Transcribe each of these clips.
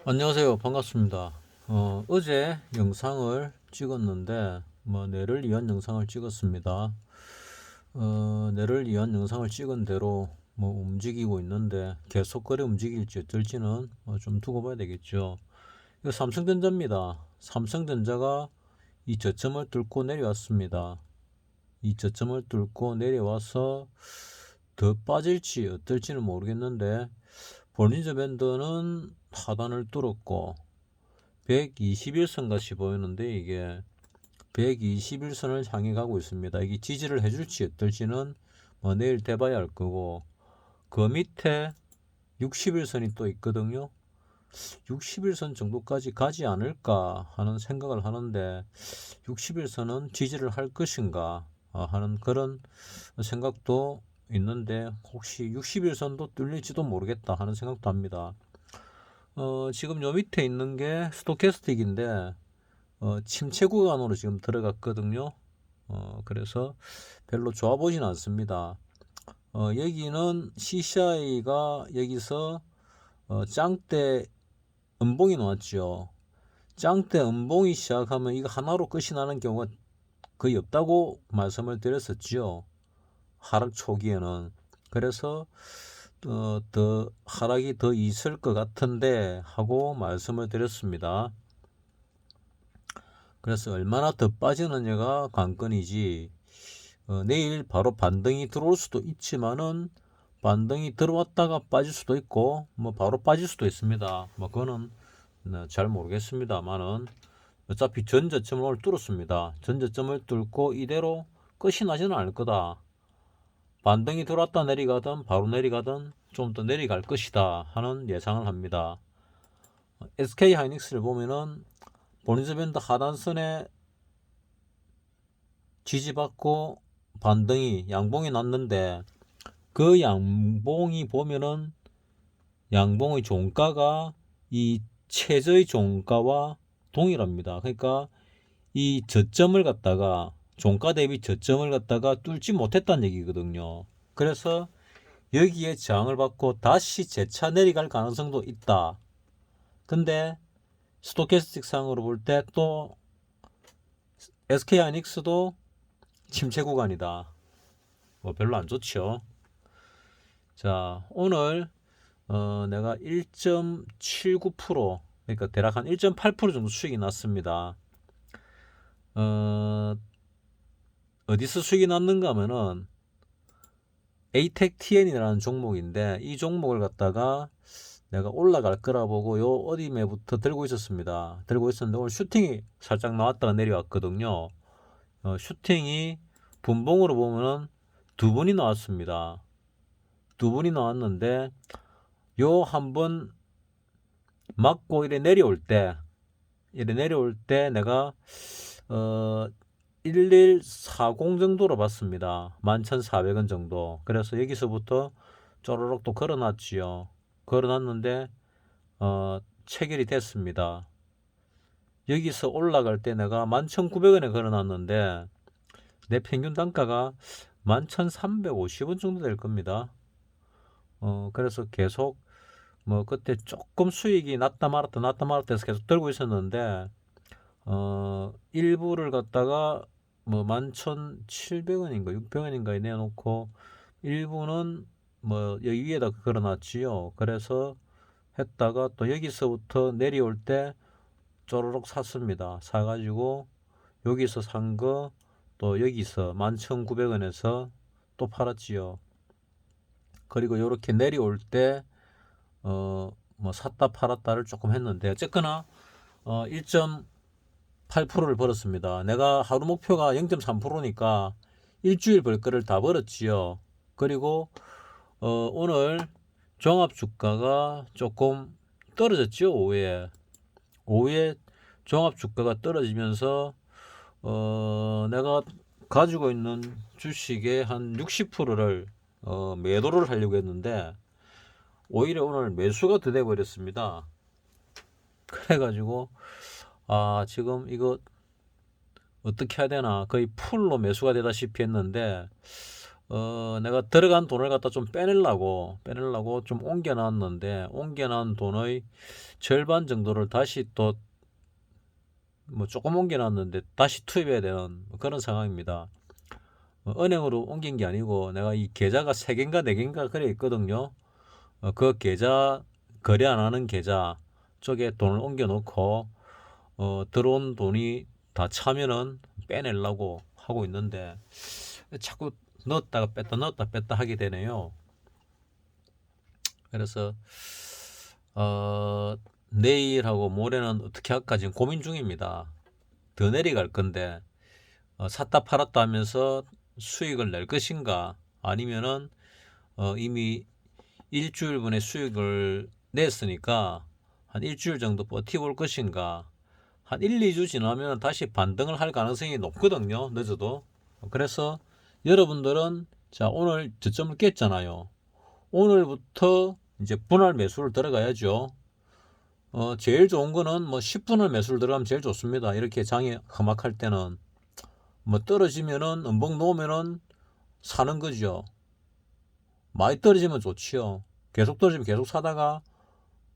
안녕하세요. 반갑습니다. 어제 영상을 찍었는데, 뇌를 위한 영상을 찍었습니다. 뇌를 위한 영상을 찍은 대로 움직이고 있는데, 계속 그래 움직일지 어쩔지는 좀 두고 봐야 되겠죠. 이거 삼성전자입니다. 삼성전자가 이 저점을 뚫고 내려왔습니다. 이 저점을 뚫고 내려와서 더 빠질지 어떨지는 모르겠는데, 볼린저 밴드는 하단을 뚫었고 121선 같이 보이는데, 이게 121선을 향해 가고 있습니다. 이게 지지를 해줄지 어떨지는 내일 돼봐야 할 거고, 그 밑에 61선이 또 있거든요. 61선 정도까지 가지 않을까 하는 생각을 하는데, 61선은 지지를 할 것인가 하는 그런 생각도 있는데, 혹시 61선도 뚫릴지도 모르겠다 하는 생각도 합니다. 지금 요 밑에 있는 게 스토캐스틱인데, 침체 구간으로 지금 들어갔거든요. 그래서 별로 좋아 보진 않습니다. 여기는 CCI가 여기서 짱대 음봉이 나왔죠. 짱대 음봉이 시작하면 이거 하나로 끝이 나는 경우가 거의 없다고 말씀을 드렸었죠. 하락 초기에는. 그래서 더 하락이 더 있을 것 같은데 하고 말씀을 드렸습니다. 그래서 얼마나 더 빠지느냐가 관건이지, 내일 바로 반등이 들어올 수도 있지만은, 반등이 들어왔다가 빠질 수도 있고 바로 빠질 수도 있습니다. 그거는 잘 모르겠습니다만은, 어차피 전저점을 오늘 뚫었습니다. 전저점을 뚫고 이대로 끝이 나지는 않을 거다. 반등이 들어왔다 내려가든 바로 내려가든 좀 더 내려갈 것이다 하는 예상을 합니다. SK 하이닉스를 보면은 볼린저 밴드 하단선에 지지받고 반등이 양봉이 났는데, 그 양봉이 보면은 양봉의 종가가 이 최저의 종가와 동일합니다. 그러니까 이 저점을 갖다가, 종가 대비 저점을 갖다가 뚫지 못했다는 얘기거든요. 그래서 여기에 저항을 받고 다시 재차 내려갈 가능성도 있다. 근데 스토캐스틱 상으로 볼 때 또 SK하이닉스도 침체 구간이다. 별로 안 좋죠. 자, 오늘 내가 1.79%, 그러니까 대략 한 1.8% 정도 수익이 났습니다. 어디서 수익이 났는가 하면은 에이텍 TN이라는 종목인데, 이 종목을 갖다가 내가 올라갈 거라 보고 요 어디매부터 들고 있었습니다. 들고 있었는데 오늘 슈팅이 살짝 나왔다가 내려왔거든요. 슈팅이 분봉으로 보면은 두 번이 나왔습니다. 두 번이 나왔는데, 요 한번 맞고 이래 내려올 때 내가 1140 정도로 봤습니다. 11,400원 정도. 그래서 여기서부터 쪼르륵 또 걸어놨지요. 걸어놨는데 체결이 됐습니다. 여기서 올라갈 때 내가 11,900원에 걸어놨는데, 내 평균 단가가 11,350원 정도 될 겁니다. 그래서 계속 그때 조금 수익이 났다 말았다 해서 계속 들고 있었는데, 일부를 갖다가 11,700원인가 600원인가에 내놓고, 일부는 여기 위에다 걸어놨지요. 그래서 했다가 또 여기서부터 내려올 때 쪼르륵 샀습니다. 사가지고 여기서 산 거 또 여기서 11,900원에서 또 팔았지요. 그리고 이렇게 내려올 때 샀다 팔았다를 조금 했는데, 어쨌거나 1.8%를 벌었습니다. 내가 하루 목표가 0.3%니까 일주일 벌 거를 다 벌었지요. 그리고 오늘 종합 주가가 조금 떨어졌죠. 오후에 종합 주가가 떨어지면서 내가 가지고 있는 주식의 한 60%를 매도를 하려고 했는데, 오히려 오늘 매수가 더 돼버렸습니다. 그래가지고 지금 이거 어떻게 해야 되나, 거의 풀로 매수가 되다시피 했는데, 내가 들어간 돈을 갖다 좀 빼내려고 좀 옮겨놨는데, 옮겨놓은 돈의 절반 정도를 다시 또 뭐 조금 옮겨놨는데 다시 투입해야 되는 그런 상황입니다. 은행으로 옮긴 게 아니고 내가 이 계좌가 3개인가 4개인가 그래 있거든요. 그 계좌, 거래 안 하는 계좌 쪽에 돈을 옮겨 놓고 들어온 돈이 다 차면은 빼내려고 하고 있는데 자꾸 넣었다가 뺐다 하게 되네요. 그래서 내일하고 모레는 어떻게 할까 지금 고민 중입니다. 더 내려갈 건데 샀다 팔았다 하면서 수익을 낼 것인가, 아니면은 이미 일주일분의 수익을 냈으니까 한 일주일 정도 버티볼 것인가. 한 1, 2주 지나면 다시 반등을 할 가능성이 높거든요, 늦어도. 그래서 여러분들은 자, 오늘 저점을 깼잖아요. 오늘부터 이제 분할 매수를 들어가야죠. 제일 좋은 거는 뭐 10분할 매수를 들어가면 제일 좋습니다. 이렇게 장이 험악할 때는 뭐 떨어지면은 음봉 놓으면은 사는 거죠. 많이 떨어지면 좋지요. 계속 떨어지면 계속 사다가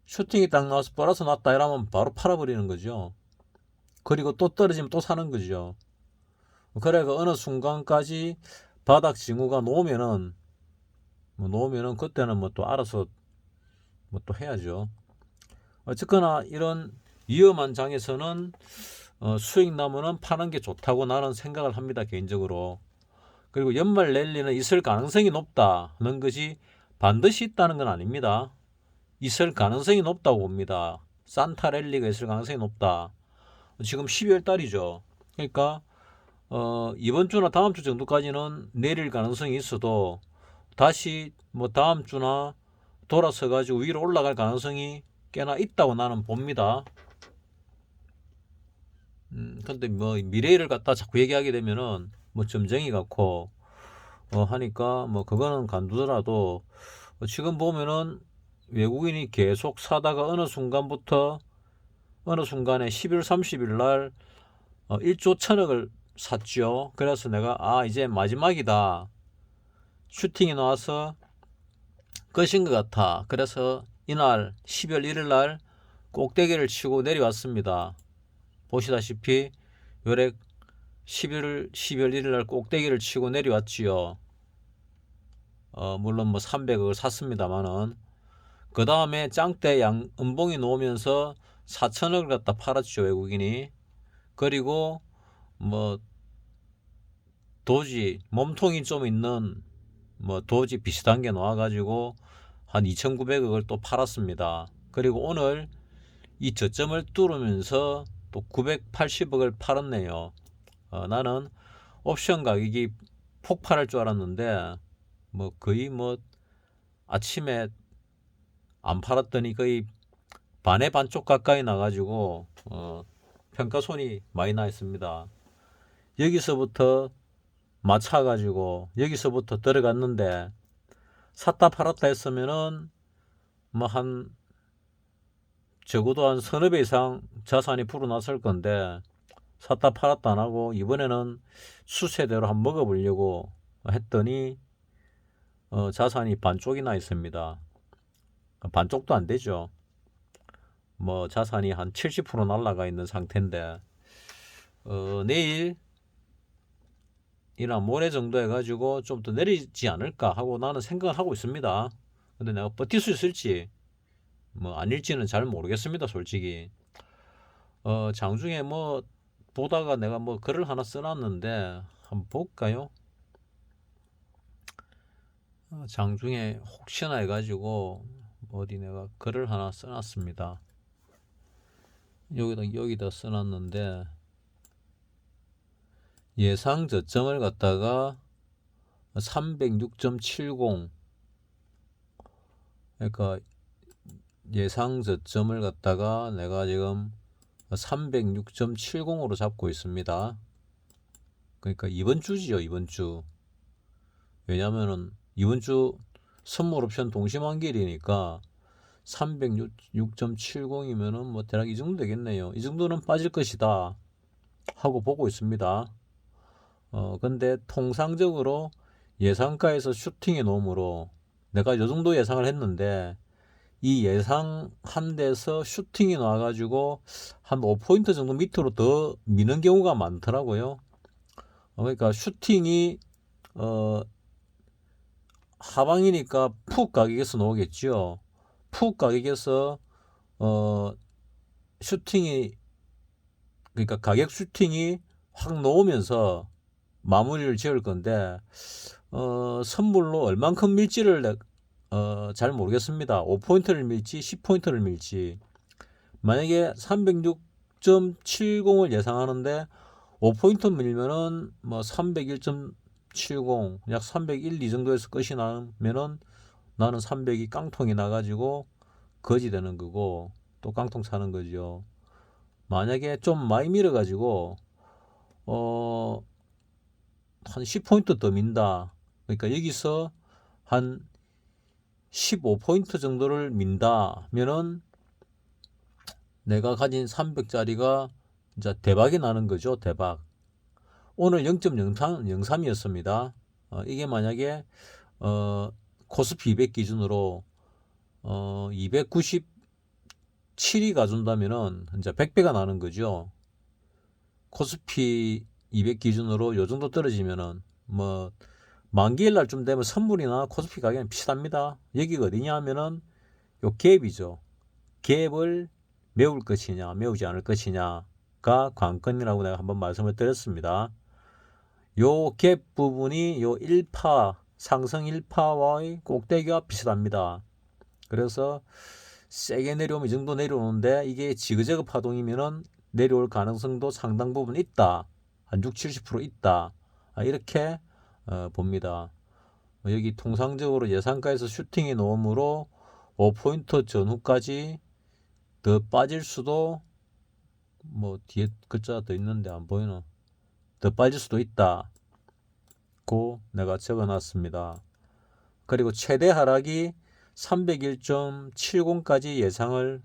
슈팅이 딱 나와서 플러스 났다 이러면 바로 팔아버리는 거죠. 그리고 또 떨어지면 또 사는 거죠. 그래가 어느 순간까지 바닥 징후가 놓으면은 그때는 뭐 또 알아서 뭐 또 해야죠. 어쨌거나 이런 위험한 장에서는 수익 나면은 파는 게 좋다고 나는 생각을 합니다, 개인적으로. 그리고 연말 랠리는 있을 가능성이 높다는 것이 반드시 있다는 건 아닙니다. 있을 가능성이 높다고 봅니다. 산타 랠리가 있을 가능성이 높다. 지금 12월 달이죠. 그러니까 이번 주나 다음 주 정도까지는 내릴 가능성이 있어도 다시 뭐 다음 주나 돌아서 가지고 위로 올라갈 가능성이 꽤나 있다고 나는 봅니다. 근데 뭐 미래를 갖다 자꾸 얘기하게 되면은 뭐 점쟁이 같고 하니까 뭐 그거는 간두더라도 지금 보면은 외국인이 계속 사다가 어느 순간에 11월 30일 날 1조 1000억을 샀죠. 그래서 내가 이제 마지막이다, 슈팅이 나와서 끝인 것 같아. 그래서 이날 12월 1일 날 꼭대기를 치고 내려왔습니다. 보시다시피 요래 12월 1일 날 꼭대기를 치고 내려왔지요. 물론 뭐 300억을 샀습니다만은 그 다음에 짱대 음봉이 놓으면서 4천억을 갖다 팔았죠, 외국인이. 그리고 뭐 도지 몸통이 좀 있는 뭐 도지 비슷한 게 나와가지고 한 2,900억을 또 팔았습니다. 그리고 오늘 이 저점을 뚫으면서 또 980억을 팔았네요. 나는 옵션 가격이 폭발할 줄 알았는데 뭐 거의 뭐 아침에 안 팔았더니 거의 반의 반쪽 가까이 나가지고 평가손이 많이 나 있습니다. 여기서부터 맞춰가지고 여기서부터 들어갔는데 샀다 팔았다 했으면은 뭐 한 적어도 한 서너 배 이상 자산이 불어났을 건데 샀다 팔았다 안 하고 이번에는 수세대로 한번 먹어보려고 했더니 자산이 반쪽이나 있습니다. 반쪽도 안 되죠. 뭐 자산이 한 70% 날라가 있는 상태인데 내일 이나 모레 정도 해가지고 좀 더 내리지 않을까 하고 나는 생각을 하고 있습니다. 근데 내가 버틸 수 있을지 뭐 아닐지는 잘 모르겠습니다, 솔직히. 장중에 뭐 보다가 내가 뭐 글을 하나 써놨는데 한번 볼까요? 장중에 혹시나 해가지고 어디 내가 글을 하나 써놨습니다. 여기다 써놨는데 예상 저점을 갖다가 306.70, 그러니까 예상 저점을 갖다가 내가 지금 306.70으로 잡고 있습니다. 그러니까 이번 주지요, 이번 주. 왜냐면은 이번 주 선물 옵션 동시만기일이니까 306.70이면은 뭐 대략 이 정도 되겠네요. 이 정도는 빠질 것이다 하고 보고 있습니다. 근데 통상적으로 예상가에서 슈팅이 나오므로 내가 요 정도 예상을 했는데 이 예상한 데서 슈팅이 나와가지고 한 5포인트 정도 밑으로 더 미는 경우가 많더라고요. 그러니까 슈팅이 하방이니까 푹 가격에서 나오겠죠. 푹 가격에서 슈팅이, 그러니까 가격 슈팅이 확 나오면서 마무리를 지을 건데 선물로 얼만큼 밀지를 잘 모르겠습니다. 5포인트를 밀지 10포인트를 밀지. 만약에 306.70을 예상하는데 5포인트 밀면은 뭐 301.70, 약 301, 이 정도에서 끝이 나면은 나는 300이 깡통이 나가지고 거지 되는 거고 또 깡통 사는 거죠. 만약에 좀 많이 밀어가지고 한 10포인트 더 민다. 그러니까 여기서 한 15포인트 정도를 민다면은 내가 가진 300짜리가 이제 대박이 나는 거죠. 대박. 오늘 0.03이었습니다. 이게 만약에 코스피 200 기준으로 297이 가준다면은 이제 100배가 나는 거죠. 코스피 200 기준으로 요 정도 떨어지면은 뭐 만기일 날쯤 되면 선물이나 코스피 가격은 비슷합니다. 여기가 어디냐 하면은 요 갭이죠. 갭을 메울 것이냐 메우지 않을 것이냐가 관건이라고 내가 한번 말씀을 드렸습니다. 요 갭 부분이 요 1파 상승 1파와의 꼭대기와 비슷합니다. 그래서 세게 내려오면 이 정도 내려오는데 이게 지그재그 파동이면은 내려올 가능성도 상당 부분 있다. 한 60, 70% 있다. 이렇게 봅니다. 여기 통상적으로 예상가에서 슈팅이 나오므로 5포인트 전후까지 더 빠질 수도, 뭐 뒤에 글자 더 있는데 안 보이나? 더 빠질 수도 있다. 고 내가 적어놨습니다. 그리고 최대 하락이 301.70까지 예상을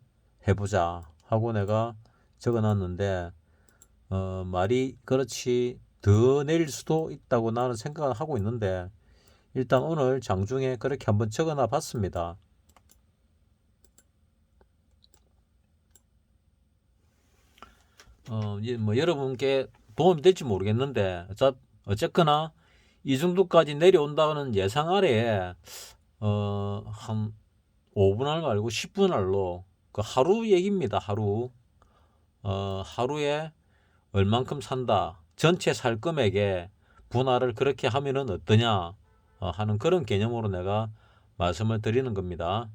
해보자 하고 내가 적어놨는데 말이 그렇지 더 내릴 수도 있다고 나는 생각을 하고 있는데 일단 오늘 장중에 그렇게 한번 적어놔 봤습니다. 뭐 여러분께 도움이 될지 모르겠는데 어쨌거나 이 정도까지 내려온다는 예상 아래에 한 5분할 말고 10분할로 그 하루 얘기입니다. 하루에 얼만큼 산다. 전체 살 금액에 분할을 그렇게 하면은 어떠냐 하는 그런 개념으로 내가 말씀을 드리는 겁니다.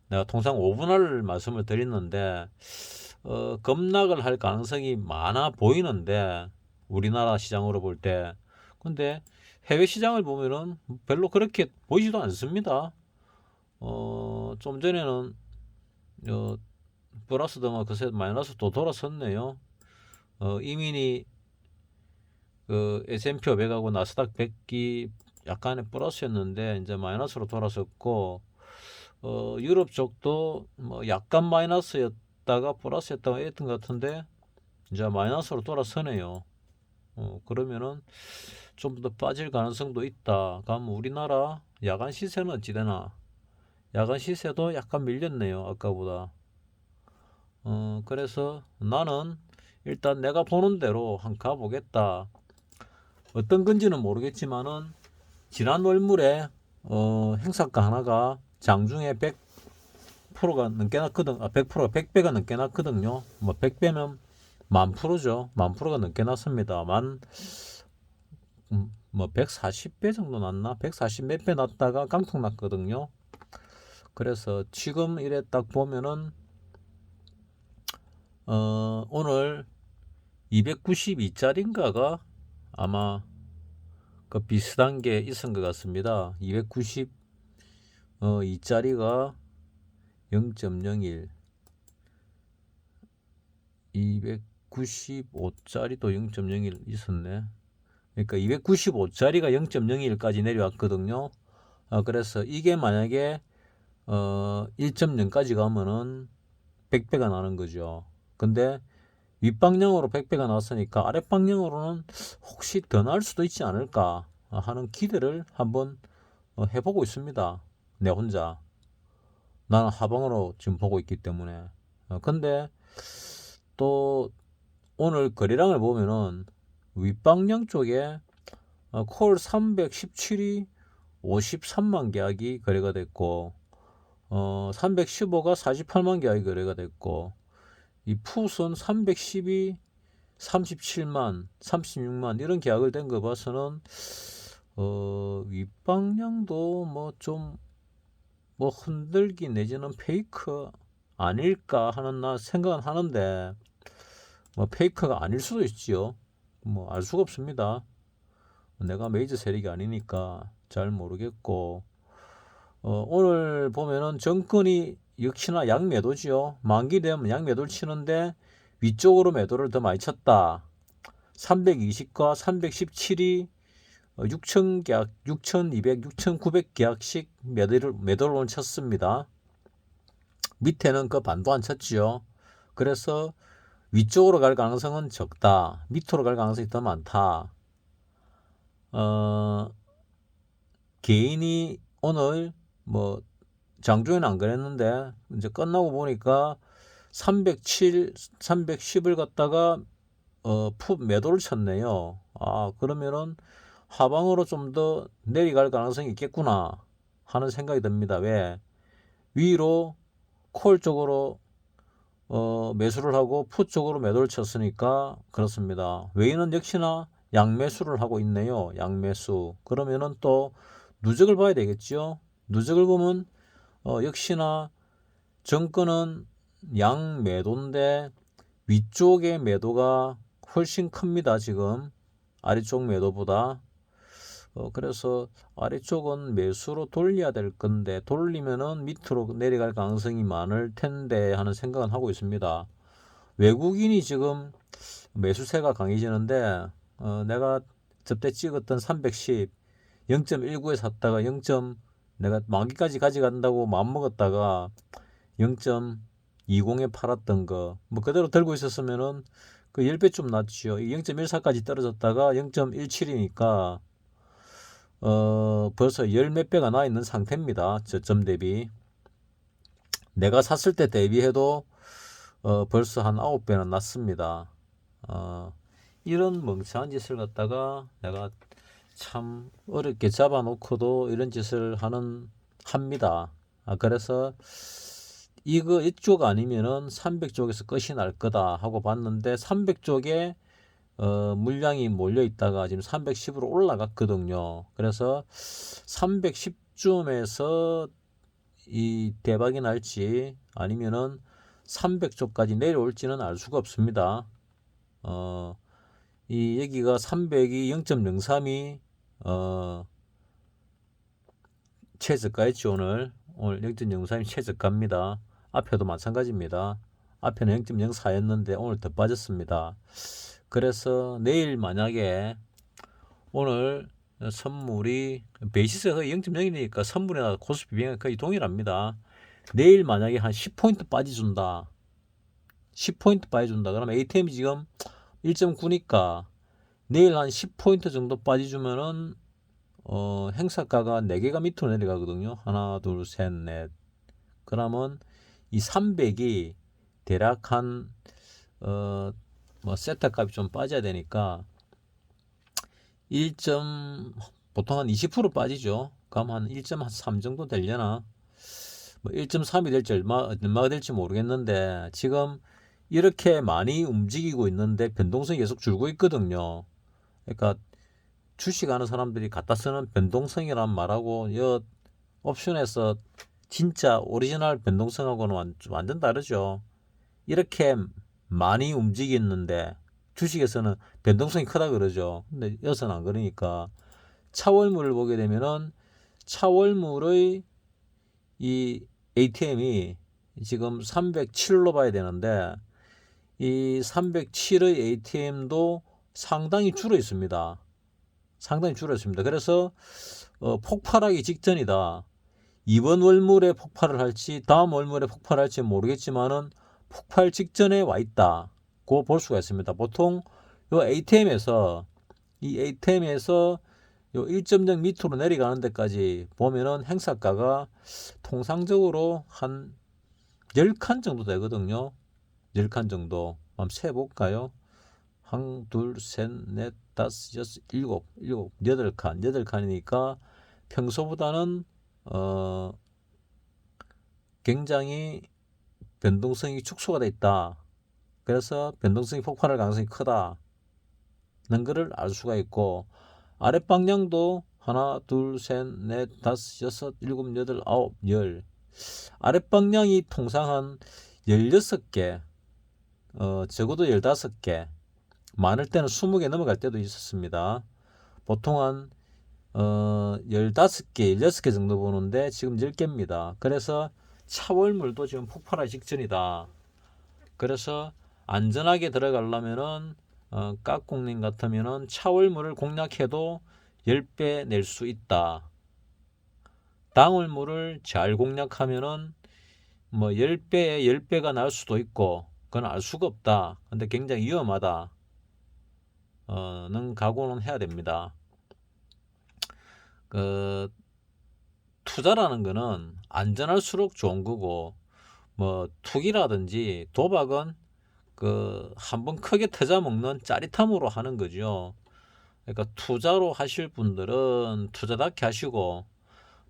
내가 통상 5분할을 말씀을 드리는데 급락을 할 가능성이 많아 보이는데 우리나라 시장으로 볼 때 근데 해외 시장을 보면은 별로 그렇게 보이지도 않습니다. 좀 전에는 플러스 더 그새 마이너스 또 돌아섰네요. 이민이 그 S&P 500하고 나스닥 100이 약간의 플러스였는데 이제 마이너스로 돌아섰고 유럽 쪽도 뭐 약간 마이너스였다가 플러스였다가 했던 것 같은데 이제 마이너스로 돌아서네요. 그러면은 좀 더 빠질 가능성도 있다. 그럼 우리나라 야간 시세는 어찌 되나? 야간 시세도 약간 밀렸네요. 아까보다. 그래서 나는 일단 내가 보는 대로 한 가보겠다. 어떤 건지는 모르겠지만은 지난 월물에 행사가 하나가 장중에 100%가 넘게 났거든. 100%가 100배가 넘게 났거든요. 뭐 100배면 10,000%죠. 10,000%가 넘게 났습니다. 뭐 140배 정도 났나? 140 몇 배 났다가 깡통 났거든요. 그래서 지금 이래 딱 보면은 오늘 292짜리인가가 아마 그 비슷한 게 있은 것 같습니다. 292짜리가 0.01, 295짜리도 0.01 있었네. 그러니까 295짜리가 0.01까지 내려왔거든요. 그래서 이게 만약에 1.0까지 가면은 100배가 나는 거죠. 근데 윗방향으로 100배가 나왔으니까 아랫방향으로는 혹시 더 나을 수도 있지 않을까 하는 기대를 한번 해보고 있습니다. 내 혼자. 나는 하방으로 지금 보고 있기 때문에. 근데 또 오늘 거래량을 보면은 윗방향 쪽에 콜 317이 53만 계약이 거래가 됐고 315가 48만 계약이 거래가 됐고 이 풋은 310이 37만 36만 이런 계약을 된 거 봐서는 윗방향도 뭐 좀 뭐 흔들기 내지는 페이크 아닐까 하는 나 생각은 하는데 뭐 페이크가 아닐 수도 있지요. 뭐 알 수가 없습니다. 내가 메이저 세력이 아니니까 잘 모르겠고 오늘 보면은 정권이 역시나 양매도지요. 만기 되면 양매도를 치는데 위쪽으로 매도를 더 많이 쳤다. 320과 317이 6,000 계약, 6,200, 6,900 계약씩 매도를 쳤습니다. 밑에는 그 반도 안 쳤지요. 그래서 위쪽으로 갈 가능성은 적다. 밑으로 갈 가능성이 더 많다. 개인이 오늘 뭐 장중에는 안 그랬는데 이제 끝나고 보니까 307, 310을 갖다가 풋 매도를 쳤네요. 그러면은 하방으로 좀 더 내려갈 가능성이 있겠구나 하는 생각이 듭니다. 왜? 위로 콜 쪽으로 매수를 하고 풋 쪽으로 매도를 쳤으니까 그렇습니다. 외인은 역시나 양매수를 하고 있네요. 양매수. 그러면은 또 누적을 봐야 되겠죠. 누적을 보면 역시나 정권은 양매도인데 위쪽의 매도가 훨씬 큽니다. 지금 아래쪽 매도보다. 그래서 아래쪽은 매수로 돌려야 될 건데 돌리면은 밑으로 내려갈 가능성이 많을 텐데 하는 생각은 하고 있습니다. 외국인이 지금 매수세가 강해지는데 내가 저때 찍었던 310 0.19에 샀다가 0. 내가 만기까지 가져간다고 마음먹었다가 0.20에 팔았던 거 뭐 그대로 들고 있었으면은 그 10배 좀 낫죠. 0.14까지 떨어졌다가 0.17이니까 벌써 열 몇 배가 나 있는 상태입니다. 저점 대비. 내가 샀을 때 대비해도 벌써 한 9배는 났습니다. 이런 멍청한 짓을 갖다가 내가 참 어렵게 잡아놓고도 이런 짓을 합니다. 그래서 이쪽 아니면은 300쪽에서 끝이 날 거다 하고 봤는데 300쪽에 물량이 몰려 있다가 지금 310으로 올라갔거든요. 그래서 310쯤에서 이 대박이 날지 아니면은 300쪽까지 내려올지는 알 수가 없습니다. 이 여기가 300이 0.03이 최저가였죠. 오늘 0.03이 최저가입니다. 앞에도 마찬가지입니다. 앞에는 0.04였는데 오늘 더 빠졌습니다. 그래서 내일 만약에 오늘 선물이 베이시스가 0.0이니까 선물이나 코스피 비행이 거의 동일합니다. 내일 만약에 한 10포인트 빠져준다. 10포인트 빠져준다. 그러면 ATM이 지금 1.9니까 내일 한 10포인트 정도 빠져주면은 행사가가 4개가 밑으로 내려가거든요. 하나, 둘, 셋, 넷. 그러면 이 300이 대략 한 뭐 세타 값이 좀 빠져야 되니까 보통 한 20% 빠지죠. 그럼 한 1.3 정도 되려나? 뭐 1.3이 될지 얼마가 될지 모르겠는데 지금 이렇게 많이 움직이고 있는데 변동성이 계속 줄고 있거든요. 그러니까 주식하는 사람들이 갖다 쓰는 변동성이란 말하고 이 옵션에서 진짜 오리지널 변동성하고는 완전 다르죠. 이렇게 많이 움직이는데 주식에서는 변동성이 크다 그러죠. 근데 여기서는 안 그러니까 차월물을 보게 되면은 차월물의 이 ATM이 지금 307로 봐야 되는데 이 307의 ATM도 상당히 줄어 있습니다. 상당히 줄었습니다. 그래서 폭발하기 직전이다. 이번 월물에 폭발을 할지 다음 월물에 폭발할지 모르겠지만은 폭발 직전에 와 있다고 볼 수가 있습니다. 보통 이 ATM에서 요 1.0 밑으로 내려가는 데까지 보면은 행사가가 통상적으로 한 10칸 정도 되거든요. 10칸 정도. 한번 세볼까요? 한, 둘, 셋, 넷, 다섯, 여섯, 일곱, 여덟 칸이니까 평소보다는 굉장히 변동성이 축소가 돼 있다. 그래서 변동성이 폭발할 가능성이 크다는 것을 알 수가 있고, 아랫방향도 하나, 둘, 셋, 넷, 다섯, 여섯, 일곱, 여덟, 아홉, 열. 아랫방향이 통상 한 16개, 적어도 15개, 많을 때는 20개 넘어갈 때도 있었습니다. 보통 한 15개, 16개 정도 보는데 지금 10개입니다. 그래서 차월물도 지금 폭발할 직전이다. 그래서 안전하게 들어가려면은 깍공님 같으면은 차월물을 공략해도 10배 낼 수 있다. 당월물을 잘 공략하면은 뭐 10배에 10배가 날 수도 있고 그건 알 수가 없다. 근데 굉장히 위험하다. 는 각오는 해야 됩니다. 그 투자라는 거는 안전할수록 좋은 거고, 뭐 투기라든지 도박은 그 한번 크게 터져 먹는 짜릿함으로 하는 거죠. 그러니까 투자로 하실 분들은 투자답게 하시고,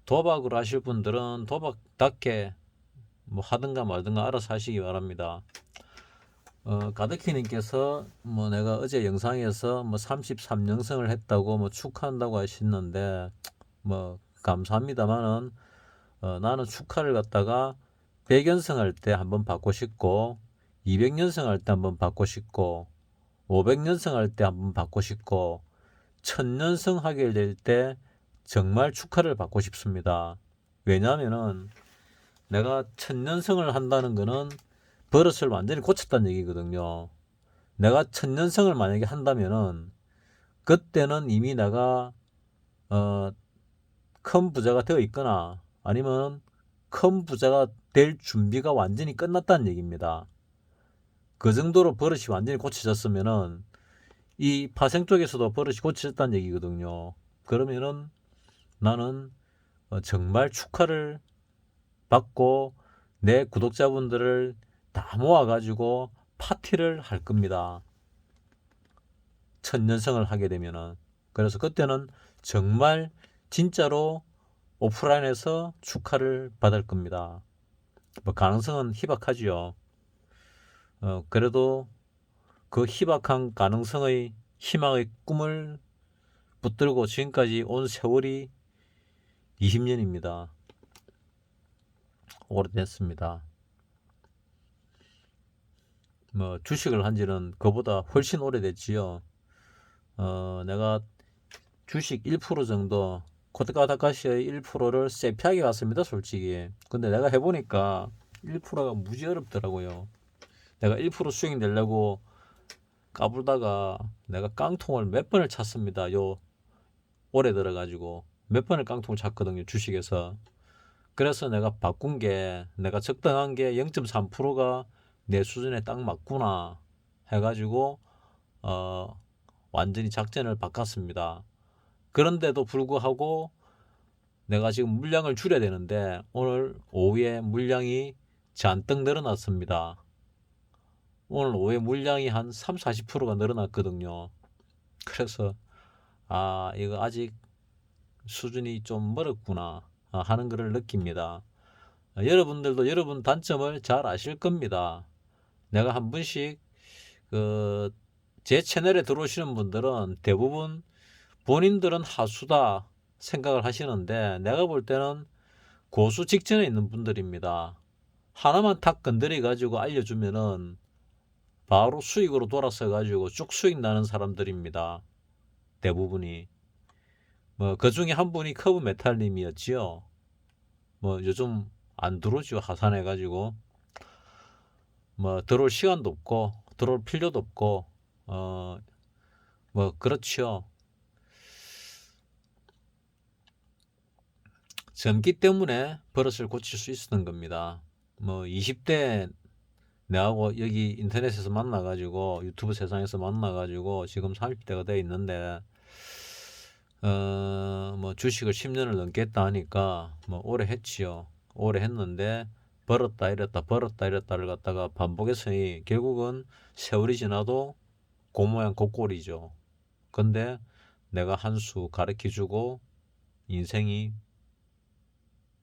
도박으로 하실 분들은 도박답게 뭐 하든가 말든가 알아서 하시기 바랍니다. 가드키님께서 뭐 내가 어제 영상에서 뭐 33연승을 했다고 뭐 축하한다고 하시는데 뭐 감사합니다만은 나는 축하를 갖다가 100연승 할 때 한번 받고 싶고 200연승 할 때 한번 받고 싶고 500연승 할 때 한번 받고 싶고 1000연승 하게 될 때 정말 축하를 받고 싶습니다. 왜냐하면은 내가 1000연승을 한다는 거는 버릇을 완전히 고쳤다는 얘기거든요. 내가 1000연승을 만약에 한다면은 그때는 이미 내가 큰 부자가 되어 있거나 아니면 큰 부자가 될 준비가 완전히 끝났다는 얘기입니다. 그 정도로 버릇이 완전히 고쳐졌으면은 이 파생 쪽에서도 버릇이 고쳐졌다는 얘기거든요. 그러면은 나는 정말 축하를 받고 내 구독자분들을 다 모아가지고 파티를 할 겁니다. 1000연승을 하게 되면은. 그래서 그때는 정말 진짜로 오프라인에서 축하를 받을 겁니다. 뭐 가능성은 희박하지요. 그래도 그 희박한 가능성의 희망의 꿈을 붙들고 지금까지 온 세월이 20년입니다. 오래됐습니다. 뭐 주식을 한 지는 그보다 훨씬 오래됐지요. 내가 주식 1% 정도 코스닥가시의 1%를 세피하게 갔습니다, 솔직히. 근데 내가 해보니까 1%가 무지 어렵더라고요. 내가 1% 수익 내려고 까불다가 내가 깡통을 몇 번을 찼습니다. 요 올해 들어가지고 몇 번을 깡통을 찼거든요, 주식에서. 그래서 내가 바꾼 게 내가 적당한 게 0.3%가 내 수준에 딱 맞구나 해가지고 완전히 작전을 바꿨습니다. 그런데도 불구하고 내가 지금 물량을 줄여야 되는데 오늘 오후에 물량이 잔뜩 늘어났습니다. 오늘 오후에 물량이 한 3, 40%가 늘어났거든요. 그래서 이거 아직 수준이 좀 멀었구나 하는 것을 느낍니다. 여러분들도 여러분 단점을 잘 아실 겁니다. 내가 한 번씩 제 채널에 들어오시는 분들은 대부분 본인들은 하수다 생각을 하시는데 내가 볼 때는 고수 직전에 있는 분들입니다. 하나만 탁 건드려 가지고 알려주면은 바로 수익으로 돌아서 가지고 쭉 수익 나는 사람들입니다. 대부분이. 뭐 그 중에 한 분이 커브 메탈님이었지요. 뭐 요즘 안 들어오죠. 하산해 가지고. 뭐 들어올 시간도 없고 들어올 필요도 없고 뭐 그렇죠. 젊기 때문에 버릇을 고칠 수 있었던 겁니다. 뭐 20대 내하고 여기 인터넷에서 만나가지고 유튜브 세상에서 만나가지고 지금 30대가 돼 있는데 뭐 주식을 10년을 넘겠다 하니까 뭐 오래 했지요. 오래 했는데 벌었다 잃었다를 갖다가 반복해서니 결국은 세월이 지나도 그 모양 그 꼴이죠. 근데 내가 한 수 가르쳐주고 인생이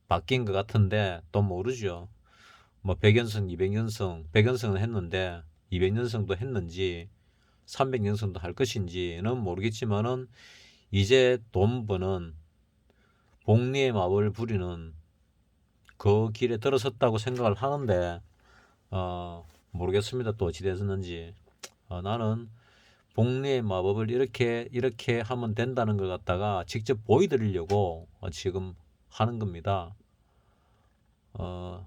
바뀐 것 같은데 또 모르죠. 뭐 100연승, 200연승, 100연승은 했는데 200연승도 했는지 300연승도 할 것인지는 모르겠지만은 이제 돈 버는 복리의 마법을 부리는 그 길에 들어섰다고 생각을 하는데 모르겠습니다. 또 어찌 됐는지. 나는 복리의 마법을 이렇게 하면 된다는 걸 갖다가 직접 보여드리려고 지금 하는 겁니다.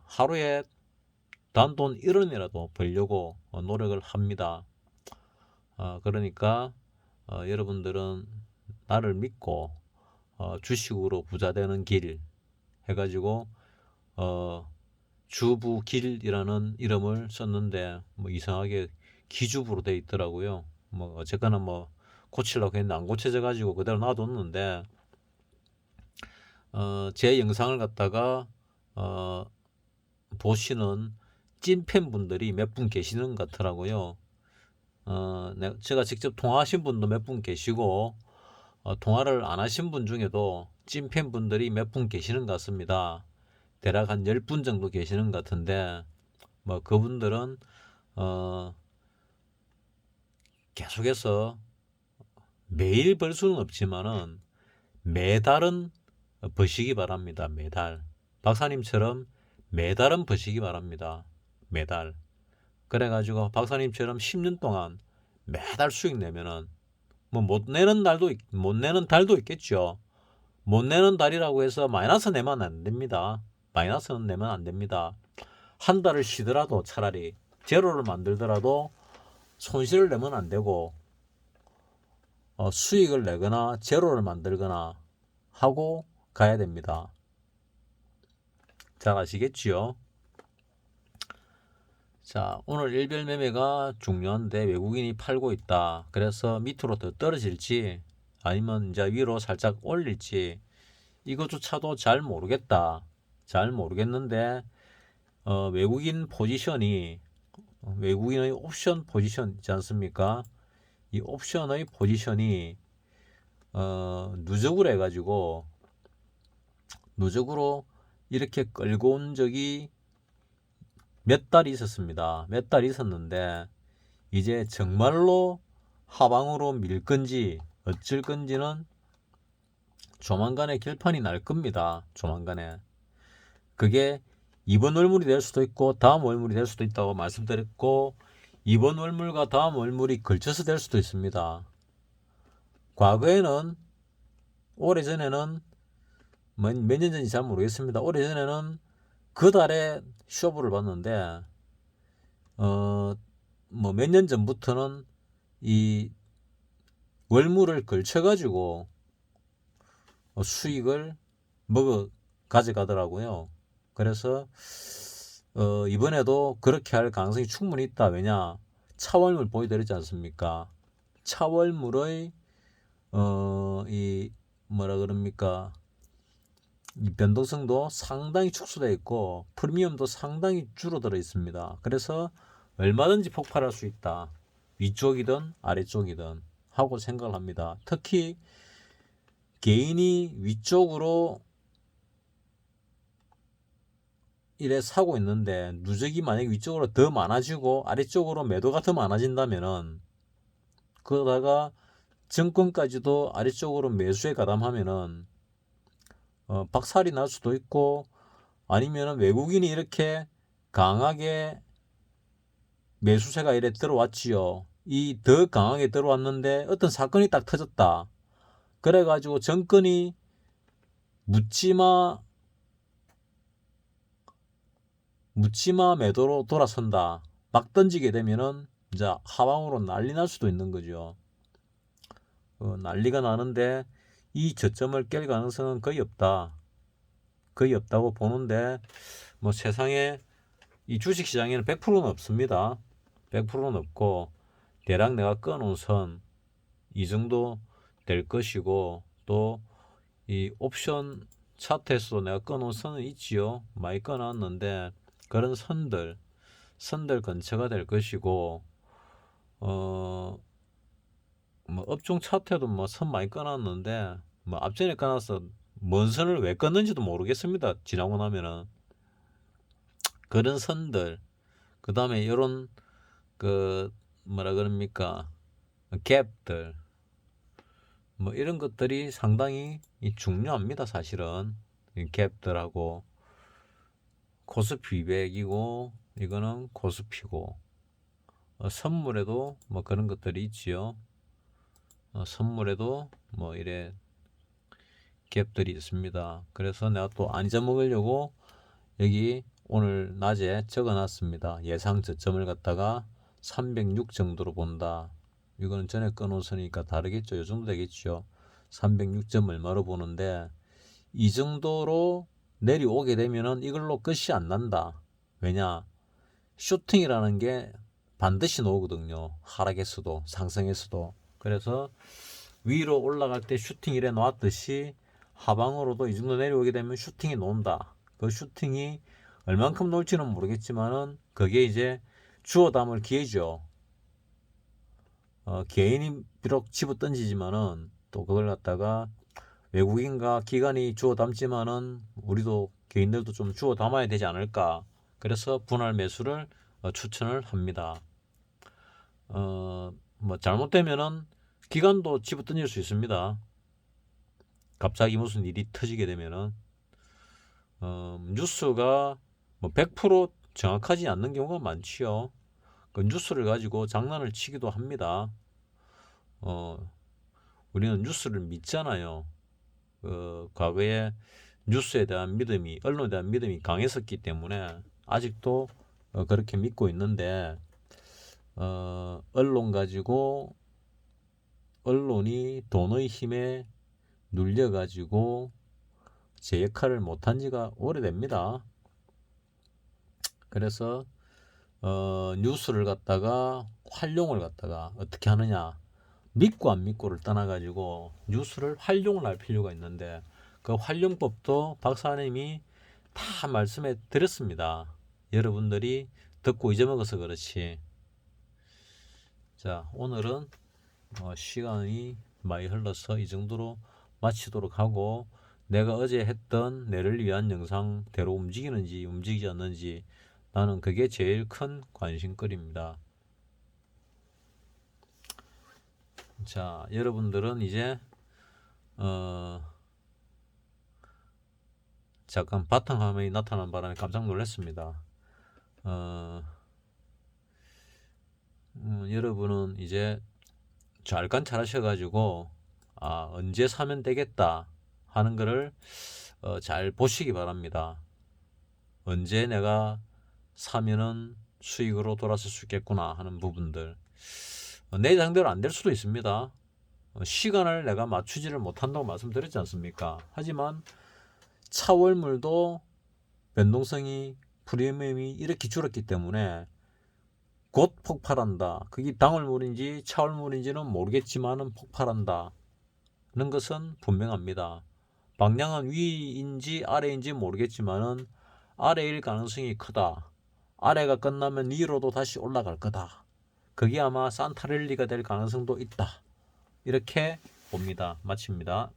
하루에 단돈 1원이라도 벌려고 노력을 합니다. 그러니까 여러분들은 나를 믿고 주식으로 부자 되는 길 해가지고 주부길이라는 이름을 썼는데 뭐 이상하게 기주부로 돼 있더라고요. 뭐 어쨌거나 뭐 고치려고 했는데 안 고쳐져 가지고 그대로 놔뒀는데 제 영상을 갖다가 보시는 찐팬 분들이 몇 분 계시는 것 같더라고요. 제가 직접 통화하신 분도 몇 분 계시고 통화를 안 하신 분 중에도 찐팬 분들이 몇 분 계시는 것 같습니다. 대략 한 10분 정도 계시는 것 같은데 뭐 그분들은 계속해서 매일 벌 수는 없지만은 매달은 버시기 바랍니다. 매달. 박사님처럼 매달은 버시기 바랍니다. 매달. 그래가지고 박사님처럼 10년 동안 매달 수익 내면은 뭐 못 내는 달도 있겠죠. 못 내는 달이라고 해서 마이너스 내면 안 됩니다. 마이너스는 내면 안 됩니다. 한 달을 쉬더라도 차라리 제로를 만들더라도 손실을 내면 안 되고 수익을 내거나 제로를 만들거나 하고 가야 됩니다. 잘 아시겠지요? 자, 오늘 일별 매매가 중요한데 외국인이 팔고 있다. 그래서 밑으로 더 떨어질지 아니면 이제 위로 살짝 올릴지 이것조차도 잘 모르겠다. 잘 모르겠는데 외국인의 옵션 포지션 있지 않습니까? 이 옵션의 포지션이 누적으로 이렇게 끌고 온 적이 몇 달이 있었습니다. 몇 달이 있었는데 이제 정말로 하방으로 밀 건지 어쩔 건지는 조만간에 결판이 날 겁니다. 조만간에. 그게 이번 월물이 될 수도 있고 다음 월물이 될 수도 있다고 말씀드렸고 이번 월물과 다음 월물이 걸쳐서 될 수도 있습니다. 과거에는 오래전에는 몇 년 전인지 잘 모르겠습니다. 오래전에는 그 달에 쇼부를 봤는데 뭐 몇 년 전부터는 이 월물을 걸쳐가지고 수익을 먹어 가져가더라고요. 그래서 이번에도 그렇게 할 가능성이 충분히 있다. 왜냐? 차월물 보여드렸지 않습니까? 차월물의 이 뭐라 그럽니까? 이 변동성도 상당히 축소되어 있고 프리미엄도 상당히 줄어들어 있습니다. 그래서 얼마든지 폭발할 수 있다. 위쪽이든 아래쪽이든 하고 생각을 합니다. 특히 개인이 위쪽으로 이래 사고 있는데 누적이 만약에 위쪽으로 더 많아지고 아래쪽으로 매도가 더 많아진다면은 그러다가 정권까지도 아래쪽으로 매수에 가담하면은 박살이 날 수도 있고 아니면은 외국인이 이렇게 강하게 매수세가 이래 들어왔지요. 이 더 강하게 들어왔는데 어떤 사건이 딱 터졌다. 그래가지고 정권이 묻지마 매도로 돌아선다. 막 던지게 되면은 이제 하방으로 난리 날 수도 있는 거죠. 난리가 나는데 이 저점을 깰 가능성은 거의 없다. 거의 없다고 보는데 뭐 세상에 이 주식 시장에는 100%는 없습니다. 100%는 없고 대략 내가 꺼놓은 선 이 정도 될 것이고 또 이 옵션 차트에서도 내가 꺼놓은 선은 있지요. 많이 꺼놨는데 그런 선들 근처가 될 것이고, 뭐 업종 차트에도 뭐 선 많이 꺼놨는데 뭐 앞전에 꺼놔서 뭔 선을 왜 껐는지도 모르겠습니다. 지나고 나면은 그런 선들, 그 다음에 이런 그 뭐라 그럽니까, 갭들, 뭐 이런 것들이 상당히 중요합니다. 사실은 이 갭들하고 코스피 200이고 이거는 코스피고, 선물에도 뭐 그런 것들이 있지요. 선물에도 뭐 이래 갭들이 있습니다. 그래서 내가 또 안 잊어먹으려고 여기 오늘 낮에 적어놨습니다. 예상 저점을 갖다가 306 정도로 본다. 이거는 전에 꺼놓은 선이니까 다르겠죠. 이 정도 되겠죠. 306점 얼마로 보는데, 이 정도로 내려오게 되면은 이걸로 끝이 안 난다. 왜냐? 슈팅이라는 게 반드시 나오거든요. 하락에서도 상승에서도. 그래서 위로 올라갈 때 슈팅 이래 놓았듯이 하방으로도 이 정도 내려오게 되면 슈팅이 놓는다. 그 슈팅이 얼만큼 놓을지는 모르겠지만은 그게 이제 주워 담을 기회죠. 개인이 비록 집어 던지지만은 또 그걸 갖다가 외국인과 기관이 주워 담지만은 우리도 개인들도 좀 주워 담아야 되지 않을까. 그래서 분할 매수를 추천을 합니다. 뭐 잘못되면은 기관도 집어 던질 수 있습니다. 갑자기 무슨 일이 터지게 되면은 뉴스가 뭐 100% 정확하지 않는 경우가 많지요. 그 뉴스를 가지고 장난을 치기도 합니다. 우리는 뉴스를 믿잖아요. 과거에 뉴스에 대한 믿음이, 언론에 대한 믿음이 강했었기 때문에 아직도 그렇게 믿고 있는데, 언론 가지고 언론이 돈의 힘에 눌려가지고 제 역할을 못한 지가 오래됩니다. 그래서 뉴스를 갖다가 활용을 갖다가 어떻게 하느냐, 믿고 안 믿고를 떠나가지고 뉴스를 활용을 할 필요가 있는데, 그 활용법도 박사님이 다 말씀해 드렸습니다. 여러분들이 듣고 잊어먹어서 그렇지. 자, 오늘은 시간이 많이 흘러서 이 정도로 마치도록 하고, 내가 어제 했던 내를 위한 영상대로 움직이는지 움직이지 않는지, 나는 그게 제일 큰 관심거리입니다. 자, 여러분들은 이제 잠깐 바탕화면이 나타난 바람에 깜짝 놀랐습니다. 여러분은 이제 잘 관찰하셔가지고 언제 사면 되겠다 하는 거를 잘 보시기 바랍니다. 언제 내가 사면은 수익으로 돌아설 수 있겠구나 하는 부분들. 내 예상대로 안 될 수도 있습니다. 시간을 내가 맞추지를 못한다고 말씀드렸지 않습니까? 하지만 차월물도 변동성이, 프리미엄이 이렇게 줄었기 때문에 곧 폭발한다. 그게 당월물인지 차월물인지는 모르겠지만은 폭발한다 는 것은 분명합니다. 방향은 위인지 아래인지 모르겠지만은 아래일 가능성이 크다. 아래가 끝나면 위로도 다시 올라갈 거다. 그게 아마 산타랠리가 될 가능성도 있다. 이렇게 봅니다. 마칩니다.